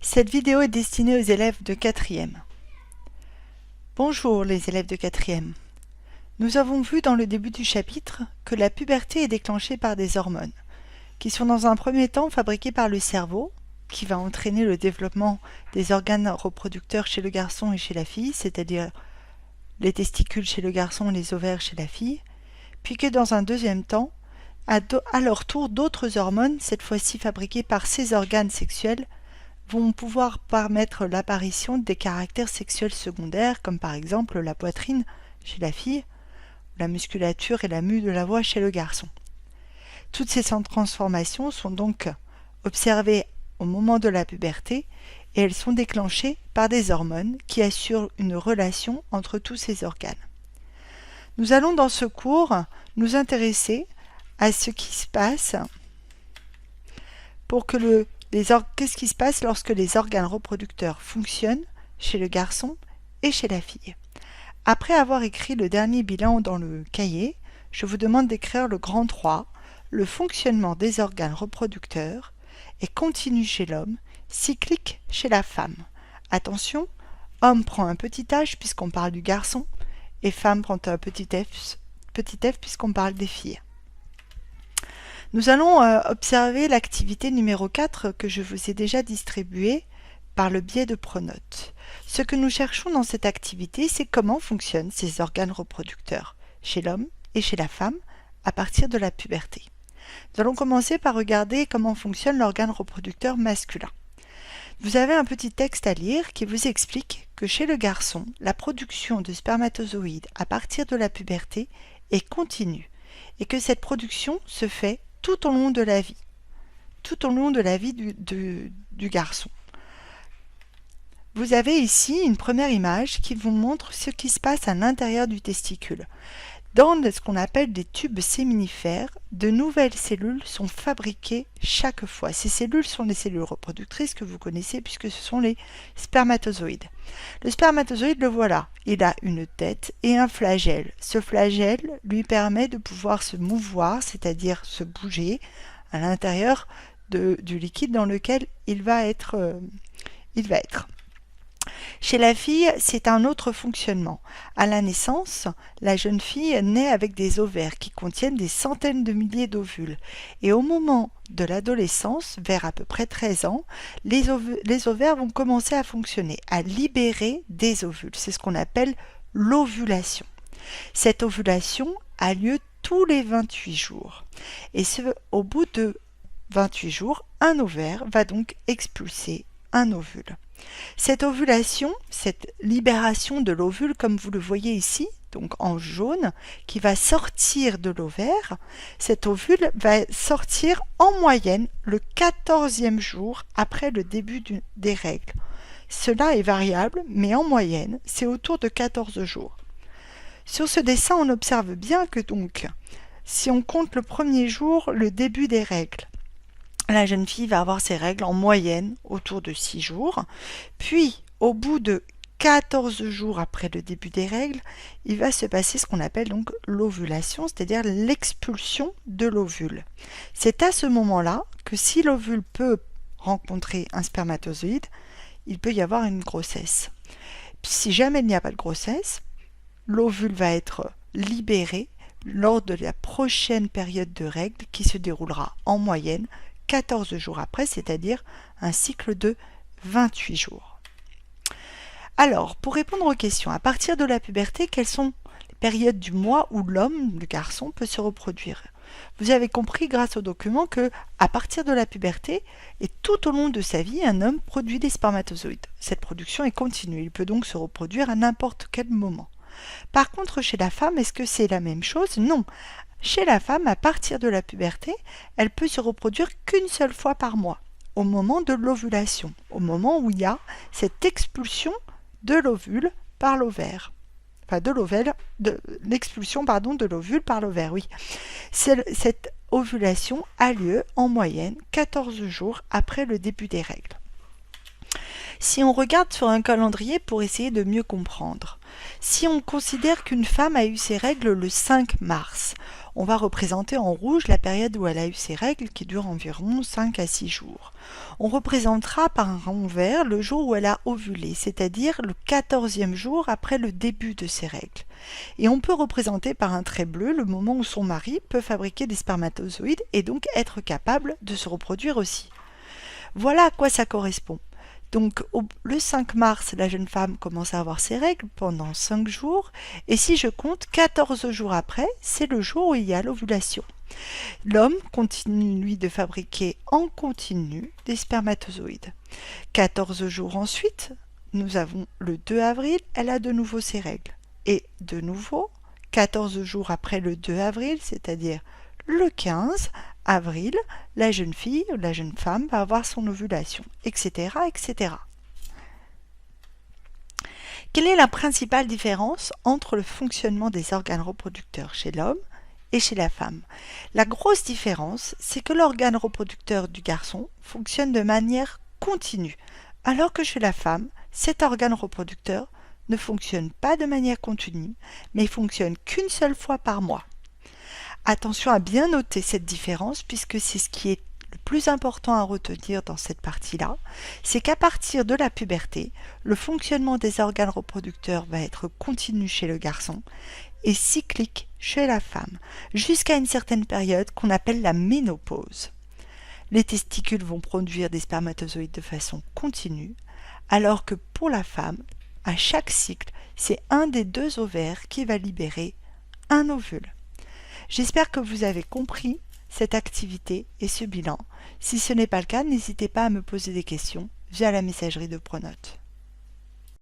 Cette vidéo est destinée aux élèves de 4e. Bonjour les élèves de 4e. Nous avons vu dans le début du chapitre que la puberté est déclenchée par des hormones, qui sont dans un premier temps fabriquées par le cerveau, qui va entraîner le développement des organes reproducteurs chez le garçon et chez la fille, c'est-à-dire les testicules chez le garçon et les ovaires chez la fille, puis que dans un deuxième temps, à leur tour, d'autres hormones, cette fois-ci fabriquées par ces organes sexuels, vont pouvoir permettre l'apparition des caractères sexuels secondaires, comme par exemple la poitrine chez la fille, la musculature et la mue de la voix chez le garçon. Toutes ces transformations sont donc observées au moment de la puberté et elles sont déclenchées par des hormones qui assurent une relation entre tous ces organes. Nous allons dans ce cours nous intéresser à ce qui se passe pour que qu'est-ce qui se passe lorsque les organes reproducteurs fonctionnent chez le garçon et chez la fille. Après avoir écrit le dernier bilan dans le cahier, je vous demande d'écrire le grand 3, le fonctionnement des organes reproducteurs est continu chez l'homme, cyclique chez la femme. Attention, homme prend un petit h puisqu'on parle du garçon et femme prend un petit f puisqu'on parle des filles. Nous allons observer l'activité numéro 4 que je vous ai déjà distribuée par le biais de pronotes. Ce que nous cherchons dans cette activité, c'est comment fonctionnent ces organes reproducteurs chez l'homme et chez la femme à partir de la puberté. Nous allons commencer par regarder comment fonctionne l'organe reproducteur masculin. Vous avez un petit texte à lire qui vous explique que chez le garçon, la production de spermatozoïdes à partir de la puberté est continue et que cette production se fait tout au long de la vie, du garçon. Vous avez ici une première image qui vous montre ce qui se passe à l'intérieur du testicule. Dans ce qu'on appelle des tubes séminifères, de nouvelles cellules sont fabriquées chaque fois. Ces cellules sont les cellules reproductrices que vous connaissez puisque ce sont les spermatozoïdes. Le spermatozoïde, le voilà, il a une tête et un flagelle. Ce flagelle lui permet de pouvoir se mouvoir, c'est-à-dire se bouger à l'intérieur du liquide dans lequel il va être. Chez la fille, c'est un autre fonctionnement. À la naissance, la jeune fille naît avec des ovaires qui contiennent des centaines de milliers d'ovules. Et au moment de l'adolescence, vers à peu près 13 ans, les ovaires vont commencer à fonctionner, à libérer des ovules. C'est ce qu'on appelle l'ovulation. Cette ovulation a lieu tous les 28 jours. Et au bout de 28 jours, un ovaire va donc expulser un ovule. Cette ovulation, cette libération de l'ovule, comme vous le voyez ici, donc en jaune, qui va sortir de l'ovaire, cet ovule va sortir en moyenne le 14e jour après le début des règles. Cela est variable, mais en moyenne, c'est autour de 14 jours. Sur ce dessin, on observe bien que donc, si on compte le premier jour, le début des règles, la jeune fille va avoir ses règles en moyenne autour de 6 jours. Puis, au bout de 14 jours après le début des règles, il va se passer ce qu'on appelle donc l'ovulation, c'est-à-dire l'expulsion de l'ovule. C'est à ce moment-là que si l'ovule peut rencontrer un spermatozoïde, il peut y avoir une grossesse. Si jamais il n'y a pas de grossesse, l'ovule va être libéré lors de la prochaine période de règles qui se déroulera en moyenne 14 jours après, c'est-à-dire un cycle de 28 jours. Alors, pour répondre aux questions, à partir de la puberté, quelles sont les périodes du mois où l'homme, le garçon, peut se reproduire? Vous avez compris grâce au document que, à partir de la puberté et tout au long de sa vie, un homme produit des spermatozoïdes. Cette production est continue, il peut donc se reproduire à n'importe quel moment. Par contre, chez la femme, est-ce que c'est la même chose? Non. Chez la femme, à partir de la puberté, elle peut se reproduire qu'une seule fois par mois, au moment de l'ovulation, au moment où il y a cette expulsion de l'ovule par l'ovaire. Enfin, l'expulsion de l'ovule par l'ovaire, oui. Cette ovulation a lieu en moyenne 14 jours après le début des règles. Si on regarde sur un calendrier pour essayer de mieux comprendre, si on considère qu'une femme a eu ses règles le 5 mars, on va représenter en rouge la période où elle a eu ses règles qui dure environ 5 à 6 jours. On représentera par un rond vert le jour où elle a ovulé, c'est-à-dire le 14e jour après le début de ses règles. Et on peut représenter par un trait bleu le moment où son mari peut fabriquer des spermatozoïdes et donc être capable de se reproduire aussi. Voilà à quoi ça correspond. Donc le 5 mars, la jeune femme commence à avoir ses règles pendant 5 jours, et si je compte 14 jours après, c'est le jour où il y a l'ovulation. L'homme continue, lui, de fabriquer en continu des spermatozoïdes. 14 jours ensuite, nous avons le 2 avril, elle a de nouveau ses règles. Et de nouveau, 14 jours après le 2 avril, c'est-à-dire le 15 avril, la jeune fille ou la jeune femme va avoir son ovulation, etc., etc. Quelle est la principale différence entre le fonctionnement des organes reproducteurs chez l'homme et chez la femme? La grosse différence, c'est que l'organe reproducteur du garçon fonctionne de manière continue, alors que chez la femme, cet organe reproducteur ne fonctionne pas de manière continue, mais fonctionne qu'une seule fois par mois. Attention à bien noter cette différence puisque c'est ce qui est le plus important à retenir dans cette partie-là, c'est qu'à partir de la puberté, le fonctionnement des organes reproducteurs va être continu chez le garçon et cyclique chez la femme, jusqu'à une certaine période qu'on appelle la ménopause. Les testicules vont produire des spermatozoïdes de façon continue, alors que pour la femme, à chaque cycle, c'est un des 2 ovaires qui va libérer un ovule. J'espère que vous avez compris cette activité et ce bilan. Si ce n'est pas le cas, n'hésitez pas à me poser des questions via la messagerie de Pronote.